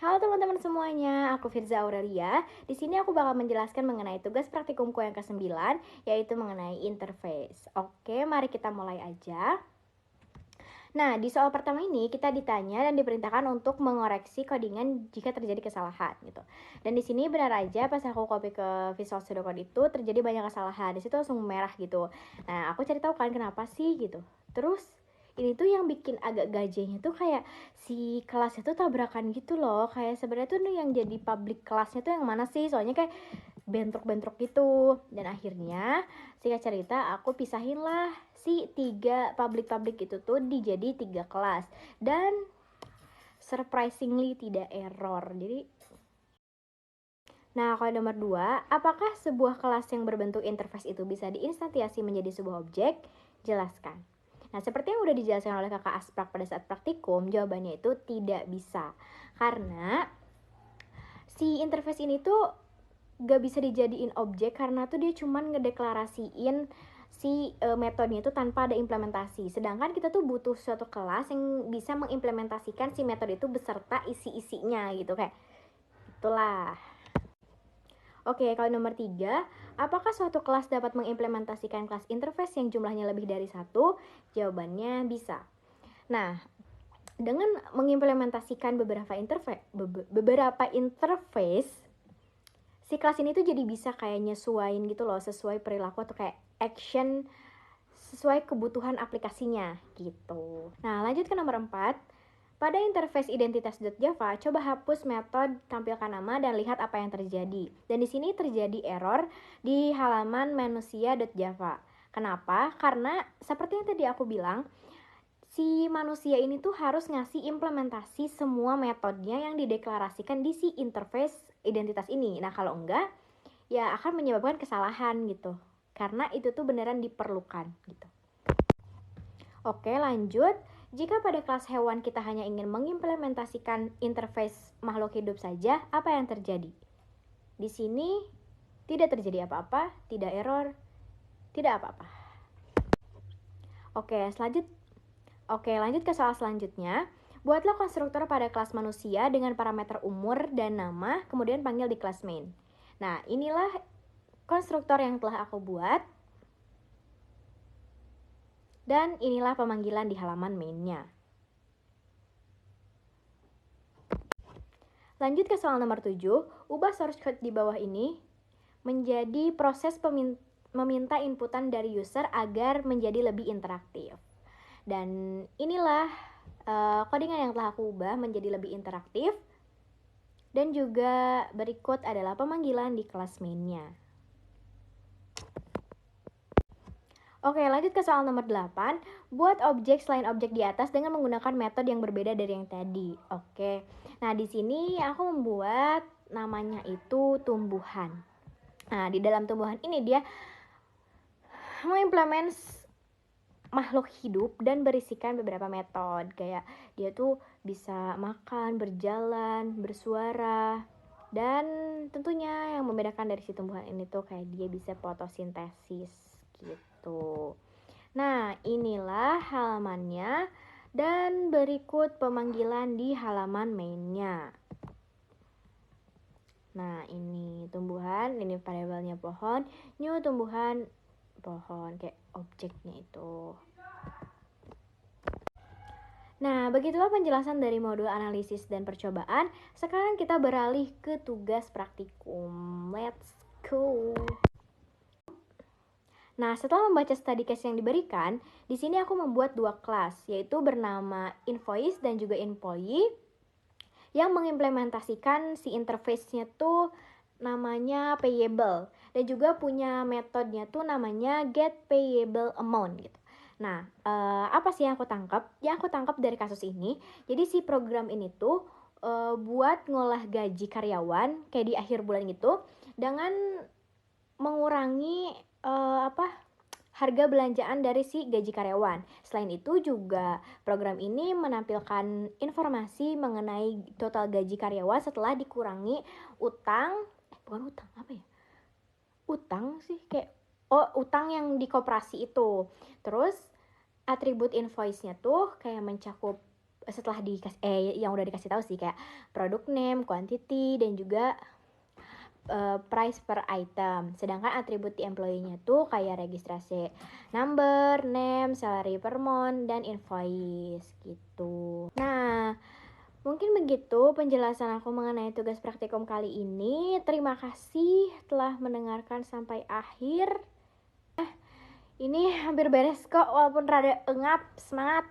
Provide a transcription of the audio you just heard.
Halo teman-teman semuanya, aku Firza Aurelia. Di sini aku bakal menjelaskan mengenai tugas praktikumku yang ke-9, yaitu mengenai interface. Oke, mari kita mulai aja. Nah, di soal pertama ini kita ditanya dan diperintahkan untuk mengoreksi codingan jika terjadi kesalahan gitu. Dan di sini benar aja pas aku copy ke Visual Studio Code itu terjadi banyak kesalahan. Di situ langsung merah gitu. Nah, aku cari tahu kan kenapa sih gitu. Terus ini tuh yang bikin agak gajehnya tuh kayak si kelasnya tuh tabrakan gitu loh. Kayak sebenarnya tuh yang jadi public kelasnya tuh yang mana sih? Soalnya kayak bentrok-bentrok gitu. Dan akhirnya singkat cerita aku pisahin lah si 3 public itu tuh dijadi 3 kelas. Dan surprisingly tidak error. Jadi nah, kalau nomor 2, apakah sebuah kelas yang berbentuk interface itu bisa diinstansiasi menjadi sebuah objek? Jelaskan. Nah, seperti yang udah dijelaskan oleh kakak Asprak pada saat praktikum, jawabannya itu tidak bisa. Karena si interface ini tuh gak bisa dijadiin objek karena tuh dia cuman ngedeklarasiin si metodenya itu tanpa ada implementasi. Sedangkan kita tuh butuh suatu kelas yang bisa mengimplementasikan si metode itu beserta isi-isinya gitu kayak itulah. Oke, kalau nomor 3, apakah suatu kelas dapat mengimplementasikan kelas interface yang jumlahnya lebih dari 1? Jawabannya bisa. Nah, dengan mengimplementasikan beberapa interface, si kelas ini tuh jadi bisa kayak nyesuaiin gitu loh, sesuai perilaku atau kayak action sesuai kebutuhan aplikasinya gitu. Nah, lanjut ke nomor 4. Pada interface identitas.java, coba hapus metode tampilkan nama dan lihat apa yang terjadi. Dan di sini terjadi error di halaman manusia.java. Kenapa? Karena seperti yang tadi aku bilang, si manusia ini tuh harus ngasih implementasi semua metodenya yang dideklarasikan di si interface identitas ini. Nah, kalau enggak, ya akan menyebabkan kesalahan gitu. Karena itu tuh beneran diperlukan gitu. Oke, lanjut. Jika pada kelas hewan kita hanya ingin mengimplementasikan interface makhluk hidup saja, apa yang terjadi? Di sini tidak terjadi apa-apa, tidak error, tidak apa-apa. Oke, lanjut ke soal selanjutnya. Buatlah konstruktor pada kelas manusia dengan parameter umur dan nama, kemudian panggil di kelas main. Nah, inilah konstruktor yang telah aku buat. Dan inilah pemanggilan di halaman mainnya. Lanjut ke soal nomor 7, ubah source code di bawah ini menjadi proses meminta inputan dari user agar menjadi lebih interaktif. Dan inilah codingan yang telah aku ubah menjadi lebih interaktif. Dan juga berikut adalah pemanggilan di kelas mainnya. Oke, lanjut ke soal nomor 8. Buat objek selain objek di atas dengan menggunakan metode yang berbeda dari yang tadi. Oke. Nah, di sini aku membuat namanya itu tumbuhan. Nah, di dalam tumbuhan ini dia mengimplement makhluk hidup dan berisikan beberapa metode. Kayak dia tuh bisa makan, berjalan, bersuara. Dan tentunya yang membedakan dari si tumbuhan ini tuh kayak dia bisa fotosintesis gitu. Nah, inilah halamannya dan berikut pemanggilan di halaman mainnya. Nah, ini tumbuhan, ini variabelnya pohon, new tumbuhan pohon kayak objeknya itu. Nah, begitulah penjelasan dari modul analisis dan percobaan. Sekarang kita beralih ke tugas praktikum. Let's go. Nah, setelah membaca study case yang diberikan, di sini aku membuat 2 kelas, yaitu bernama invoice dan juga employee, yang mengimplementasikan si interface-nya tuh namanya payable, dan juga punya metodenya tuh namanya get payable amount gitu. Nah, apa sih yang aku tangkap? Yang aku tangkap dari kasus ini, jadi si program ini tuh buat ngolah gaji karyawan kayak di akhir bulan gitu, dengan mengurangi harga belanjaan dari si gaji karyawan. Selain itu juga program ini menampilkan informasi mengenai total gaji karyawan setelah dikurangi utang, bukan utang, apa ya? Utang sih kayak utang yang di koperasi itu. Terus atribut invoice-nya tuh kayak mencakup setelah yang udah dikasih tahu sih, kayak product name, quantity, dan juga price per item. Sedangkan atribut di employee-nya tuh kayak registrasi number, name, salary per month, dan invoice gitu. Nah, mungkin begitu penjelasan aku mengenai tugas praktikum kali ini. Terima kasih telah mendengarkan sampai akhir. Ini hampir beres kok, walaupun rada engap. Semangat!